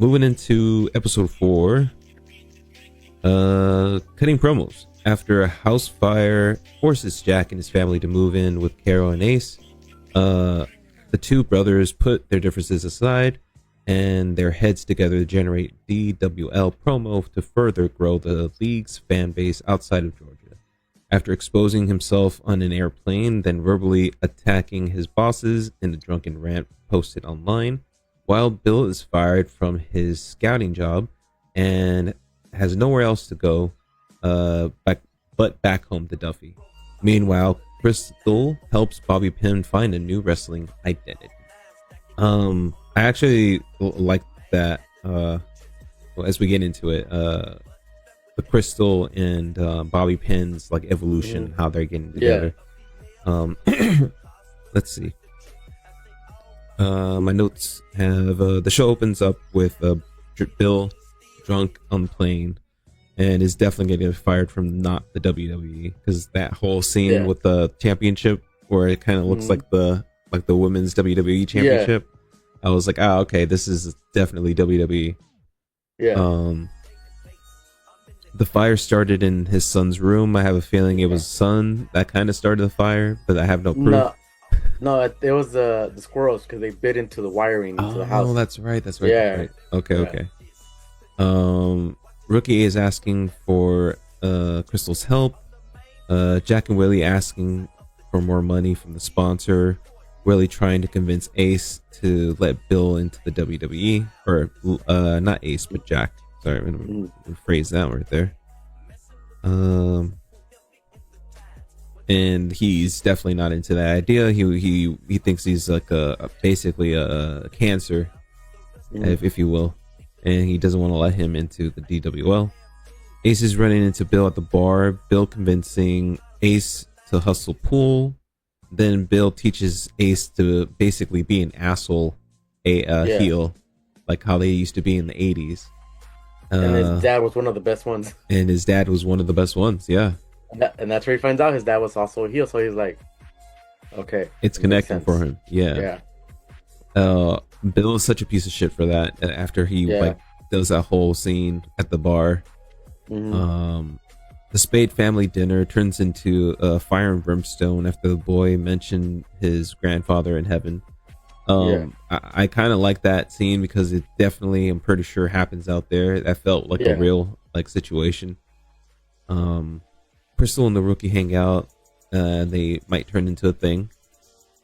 moving into episode 4. Cutting promos. After a house fire forces Jack and his family to move in with Carol and Ace, the two brothers put their differences aside and their heads together to generate DWL promo to further grow the league's fan base outside of Georgia. After exposing himself on an airplane, then verbally attacking his bosses in a drunken rant posted online, while Bill is fired from his scouting job and has nowhere else to go but back home to Duffy. Meanwhile, Crystal helps Bobby Pin find a new wrestling identity. I actually like that. As we get into it, the Crystal and Bobby Pin's like evolution, how they're getting together. Let's see. My notes have the show opens up with Bill drunk on the plane and is definitely going to get fired from not the WWE, because that whole scene with the championship where it kind of looks like the women's WWE championship. I was like, okay, this is definitely WWE. The fire started in his son's room. I have a feeling it was son that kind of started the fire, but I have no proof. No, it was the squirrels, because they bit into the wiring into the house. Oh, that's right. Yeah. Right. Okay. Rookie is asking for Crystal's help. Jack and Willie asking for more money from the sponsor. Willie trying to convince Ace to let Bill into the WWE, or not Ace, but Jack. Sorry, I'm gonna rephrase that right there. And he's definitely not into that idea. He thinks he's like basically a cancer, if you will, and he doesn't want to let him into the DWL. Ace is running into Bill at the bar. Bill convincing Ace to hustle pool. Then Bill teaches Ace to basically be an asshole, heel, like how they used to be in the 80s. And his dad was one of the best ones. Yeah. And that's where he finds out his dad was also a heel. So he's like, okay. It's connecting for him. Yeah. Bill is such a piece of shit for that. After he does that whole scene at the bar. The Spade family dinner turns into a fire and brimstone after the boy mentioned his grandfather in heaven. I kind of like that scene because it definitely, I'm pretty sure, happens out there. That felt like a real situation. Crystal and the Rookie hang out. They might turn into a thing.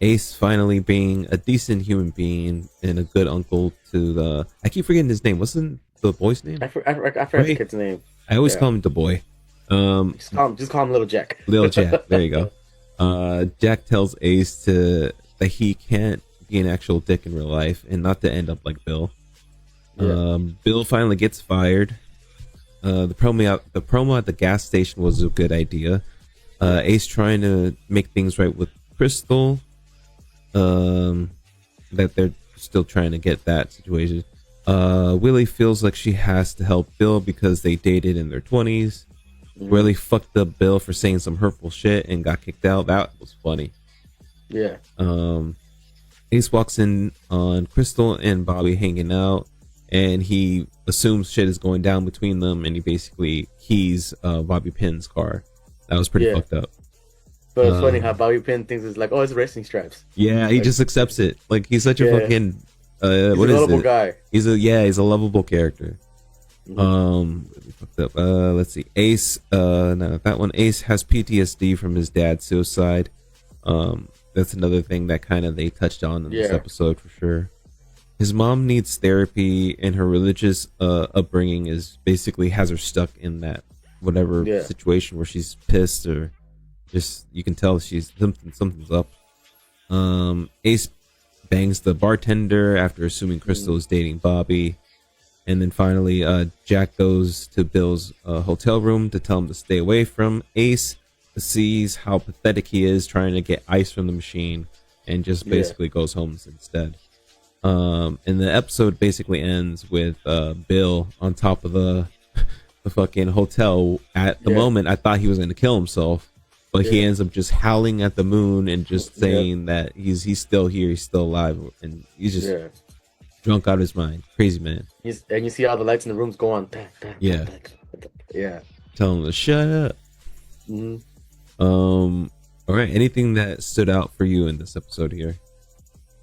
Ace finally being a decent human being and a good uncle to the... I keep forgetting his name. What's the boy's name? I forgot the kid's name. I always call him the boy. Just call him Little Jack. Little Jack. There you go. Jack tells Ace that he can't be an actual dick in real life and not to end up like Bill. Bill finally gets fired. The promo at the gas station was a good idea. Ace trying to make things right with Crystal. That they're still trying to get that situation. Willie feels like she has to help Bill because they dated in their 20s. Willie fucked up Bill for saying some hurtful shit and got kicked out. That was funny. Ace walks in on Crystal and Bobby hanging out, and he assumes shit is going down between them, and he basically keys Bobby Pin's car. That was pretty fucked up. But it's funny how Bobby Pin thinks it's like, oh, it's wrestling straps. Yeah, he just accepts it. Like, he's such a fucking he's a lovable guy. He's a lovable character. Fucked up. Let's see. Ace. No, that one. Ace has PTSD from his dad's suicide. That's another thing that kind of they touched on in this episode for sure. His mom needs therapy, and her religious upbringing is basically has her stuck in that whatever situation where she's pissed or just you can tell she's something's up. Ace bangs the bartender after assuming Crystal is dating Bobby. And then finally, Jack goes to Bill's hotel room to tell him to stay away from Ace. Sees how pathetic he is trying to get ice from the machine and just basically goes home instead. And the episode basically ends with Bill on top of the fucking hotel. At the moment, I thought he was going to kill himself, but he ends up just howling at the moon and just saying that he's still here, he's still alive, and he's just drunk out of his mind, crazy man. And you see all the lights in the rooms go on. Yeah. Yeah. Tell him to shut up. Hmm. All right. Anything that stood out for you in this episode here?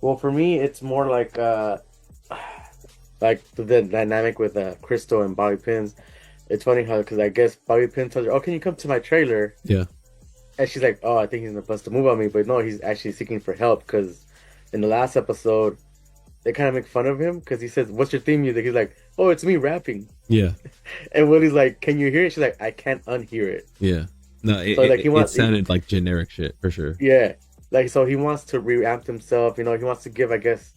Well, for me, it's more like the dynamic with Crystal and Bobby Pins. It's funny how, because I guess Bobby Pins tells her, "Oh, can you come to my trailer?" Yeah. And she's like, "Oh, I think he's gonna bust a move on me," but no, he's actually seeking for help because in the last episode, they kind of make fun of him because he says, "What's your theme music?" He's like, "Oh, it's me rapping." Yeah. And Willie's like, "Can you hear it?" She's like, "I can't unhear it." Yeah. No, So, like, it sounded like generic shit for sure. Yeah, like, so he wants to revamp himself. You know, he wants to give, I guess,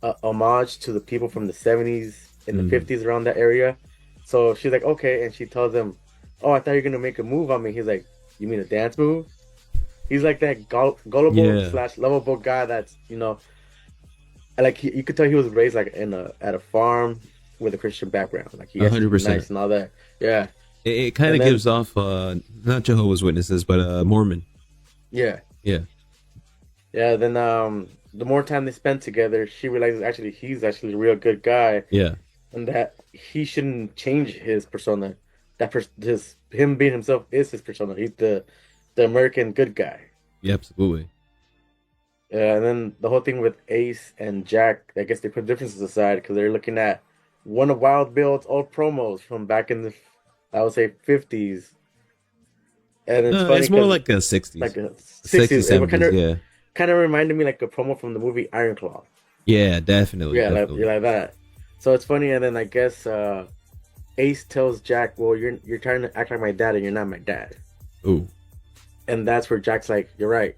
a homage to the people from the 70s and the 50s around that area. So she's like, okay, and she tells him, "Oh, I thought you were gonna make a move on me." He's like, "You mean a dance move?" He's like that gullible / lovable guy that's, you know, like you could tell he was raised like at a farm with a Christian background. Like he has to be 100%. nice and all that. Yeah. It kind of gives off not Jehovah's Witnesses, but Mormon. Yeah. Yeah. Yeah. Then the more time they spend together, she realizes actually he's actually a real good guy. Yeah. And that he shouldn't change his persona. Him being himself is his persona. He's the American good guy. Yeah, absolutely. And then the whole thing with Ace and Jack, I guess they put differences aside because they're looking at one of Wild Bill's old promos from back in the, I would say, 50s. And it's funny. It's more like a 60s. Like a 60s, 70s, yeah. Kind of reminded me like a promo from the movie Iron Claw. Yeah, definitely. Yeah, definitely. like that. So it's funny, and then I guess Ace tells Jack, "Well, you're trying to act like my dad, and you're not my dad." Ooh. And that's where Jack's like, "You're right."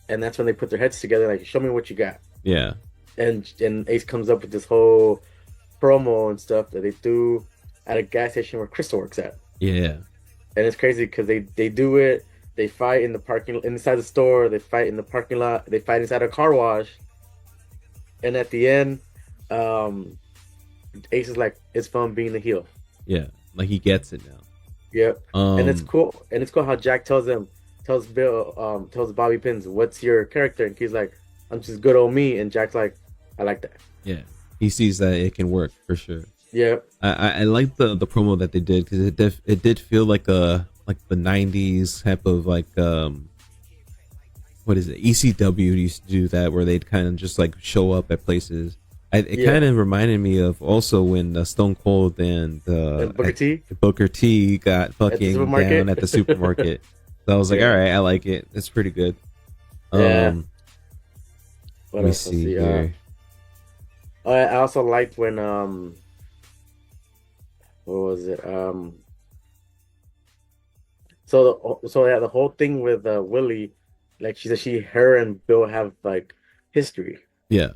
And that's when they put their heads together, like, "Show me what you got." Yeah. And Ace comes up with this whole promo and stuff that they do at a gas station where Crystal works at. Yeah. And it's crazy because they do it. They fight in the inside the store. They fight in the parking lot. They fight inside a car wash. And at the end, Ace is like, "It's fun being the heel." Yeah. Like he gets it now. Yep. And it's cool. And it's cool how Jack tells Bobby Pins, "What's your character?" And he's like, "I'm just good old me." And Jack's like, "I like that." Yeah. He sees that it can work for sure. Yep. I like the promo that they did because it did feel like the 90s type of like what is it, ECW used to do that, where they'd kind of just like show up at places. It kind of reminded me of also when Stone Cold and Booker T got fucking down at the supermarket. So I was like, all right, I like it. It's pretty good. Yeah. Let me see here. I also liked when what was it? So the whole thing with Willie, like she said, her and Bill have like history. Yeah.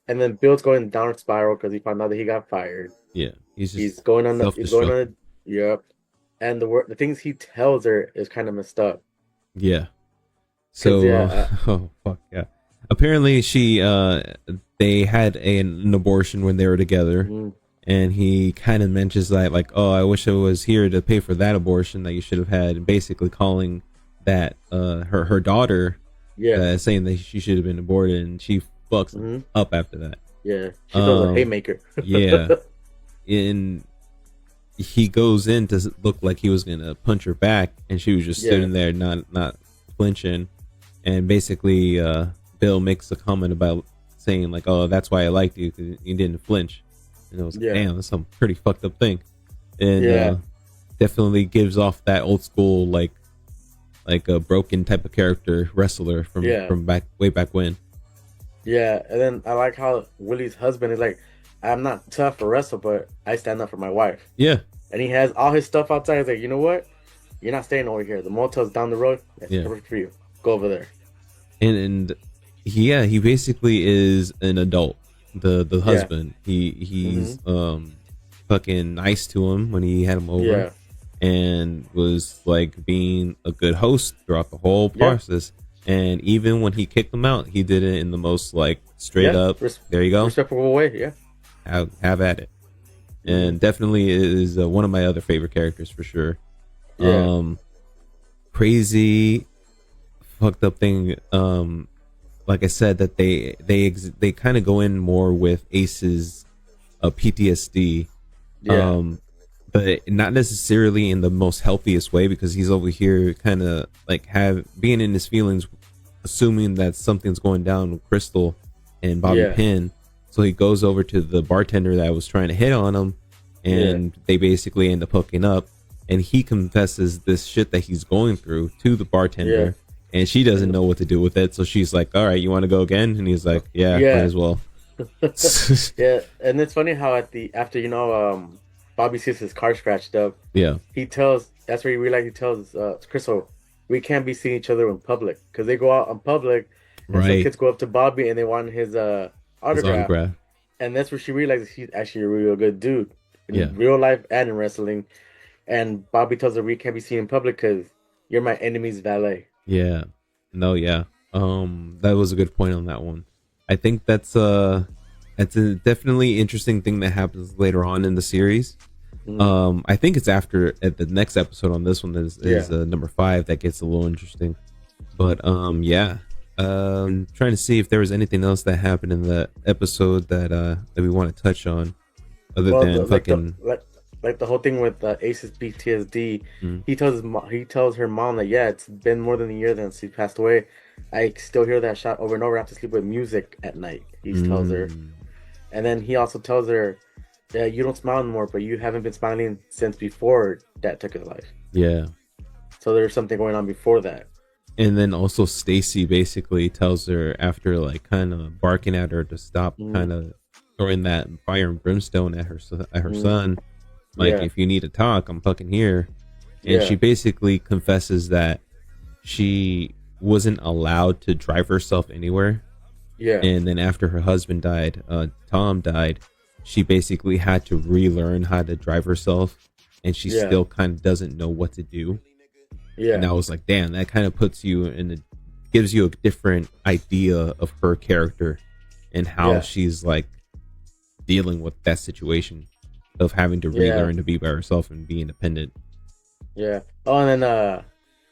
And then Bill's going down a spiral because he found out that he got fired. Yeah. He's going on yep. And the things he tells her is kind of messed up. Yeah. So oh fuck yeah. Apparently they had an abortion when they were together. Mm-hmm. And he kind of mentions that, like, "Oh, I wish I was here to pay for that abortion that you should have had." Basically calling that her daughter, saying that she should have been aborted, and she fucks up after that. Yeah, she throws a haymaker. Yeah, and he goes in to look like he was gonna punch her back, and she was just sitting there, not flinching. And basically, Bill makes a comment about saying like, "Oh, that's why I liked you, because you didn't flinch." And I was like, damn, that's some pretty fucked up thing. And definitely gives off that old school like a broken type of character wrestler from way back when. Yeah, and then I like how Willie's husband is like, "I'm not tough to wrestle, but I stand up for my wife." Yeah. And he has all his stuff outside. He's like, "You know what? You're not staying over here. The motel's down the road. That's perfect for you. Go over there." And he basically is an adult. The husband, he's fucking nice to him when he had him over, and was like being a good host throughout the whole process. And even when he kicked him out, he did it in the most like straight up. There you go, respectable way. Yeah, have at it. And definitely is one of my other favorite characters for sure. Crazy fucked up thing. like I said, that they kind of go in more with Ace's PTSD, Yeah. but not necessarily in the most healthiest way, because he's over here kind of like being in his feelings, assuming that something's going down with Crystal and Bobby Yeah. Pin. So he goes over to the bartender that was trying to hit on him, and they basically end up hooking up. And he confesses this shit that he's going through to the bartender, and she doesn't know what to do with it. So she's like, "All right, you want to go again?" And he's like, "Yeah, might as well." Yeah, and it's funny how after Bobby sees his car scratched up. Yeah, That's where he tells Crystal, we can't be seeing each other in public, because they go out in public, and some right. kids go up to Bobby and they want his His autograph, autograph. and that's where she realizes he's actually a real good dude in Yeah, real life and in wrestling. And Bobby tells her, we can't be seen in public because you're my enemy's valet. yeah, no, yeah. That was a good point on that one. I think that's a definitely interesting thing that happens later on in the series. I think it's after at the next episode on this one is number 5 that gets a little interesting. But yeah. Trying to see if there was anything else that happened in the episode that we want to touch on, other than fucking like the whole thing with Ace's PTSD. Mm. He tells her mom that it's been more than a year since she passed away. I still hear that shot over and over. I have to sleep with music at night. He tells her, and then he also tells her, "Yeah, you don't smile anymore, but you haven't been smiling since before Dad took his life." Yeah. So there's something going on before that. And then also Stacy basically tells her, after like kind of barking at her to stop kind of throwing that fire and brimstone at her son, like, if you need to talk, I'm fucking here. And she basically confesses that she wasn't allowed to drive herself anywhere. Yeah. And then after her husband died, Tom died, she basically had to relearn how to drive herself, and she still kind of doesn't know what to do. Yeah. And I was like, damn, that kind of puts you gives you a different idea of her character and how she's like dealing with that situation of having to relearn to be by herself and be independent. Yeah. Oh, and then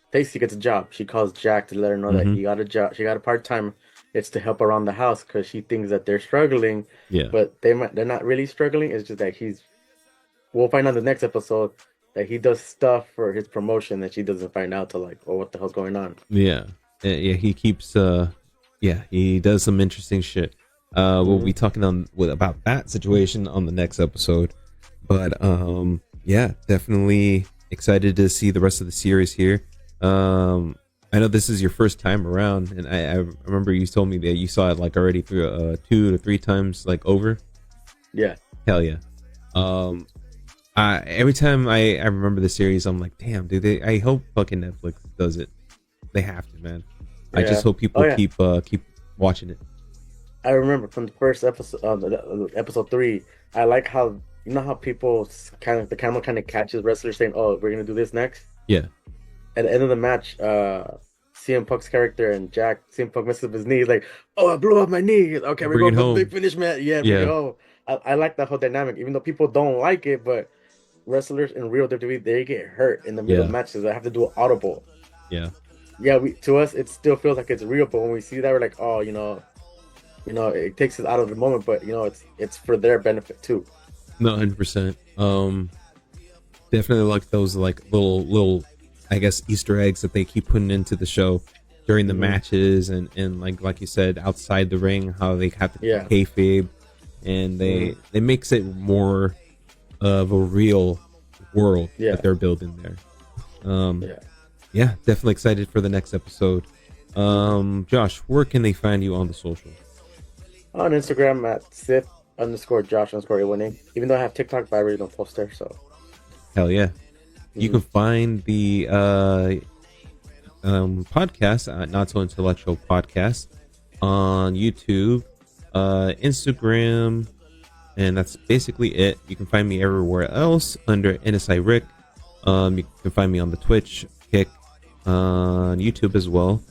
Stacy gets a job. She calls Jack to let her know that he got a job. She got a part-time. It's to help around the house because she thinks that they're struggling. Yeah. But they're not really struggling. It's just that we'll find out in the next episode that he does stuff for his promotion that she doesn't find out till like, oh, what the hell's going on? Yeah. Yeah, he keeps he does some interesting shit. We'll be talking about that situation on the next episode. But yeah, definitely excited to see the rest of the series here. I know this is your first time around, and I remember you told me that you saw it like already through 2 to 3 times like over. Yeah. Hell yeah. Every time I remember the series, I'm like, damn, dude, I hope fucking Netflix does it. They have to, man. Yeah. I just hope people keep watching it. I remember from the first episode, episode 3, I like how, you know how people the camera kind of catches wrestlers saying, oh, we're going to do this next? Yeah. At the end of the match, CM Punk's character and CM Punk messes up his knee. He's like, oh, I blew up my knee. Okay, we're going for the big finish, man. Yeah, bring it home. I like that whole dynamic, even though people don't like it, but wrestlers in real WWE, they get hurt in the middle of matches. They have to do an audible. Yeah. Yeah, to us, it still feels like it's real, but when we see that, we're like, oh, it takes us out of the moment, but, it's for their benefit, too. No, 100%. Definitely like those like little I guess Easter eggs that they keep putting into the show during the matches, and like you said, outside the ring, how they have to kayfabe, and they makes it more of a real world that they're building there. Yeah, definitely excited for the next episode. Josh, where can they find you on the social? On Instagram at Sith_Josh_A18. Even though I have TikTok, but I really don't post there, so. Hell yeah. You can find the podcast, Not So Intellectual Podcast, on YouTube, Instagram, and that's basically it. You can find me everywhere else under NSI Rick. You can find me on the Twitch kick, on YouTube as well.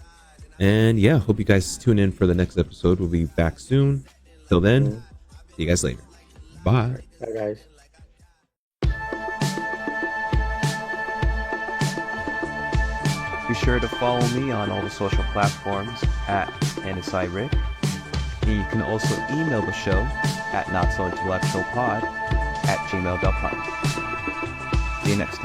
And yeah, hope you guys tune in for the next episode. We'll be back soon. Till then, see you guys later. Bye. Bye, guys. Be sure to follow me on all the social platforms at NSIRick. And you can also email the show at notsointellectualpod@gmail.com. See you next time.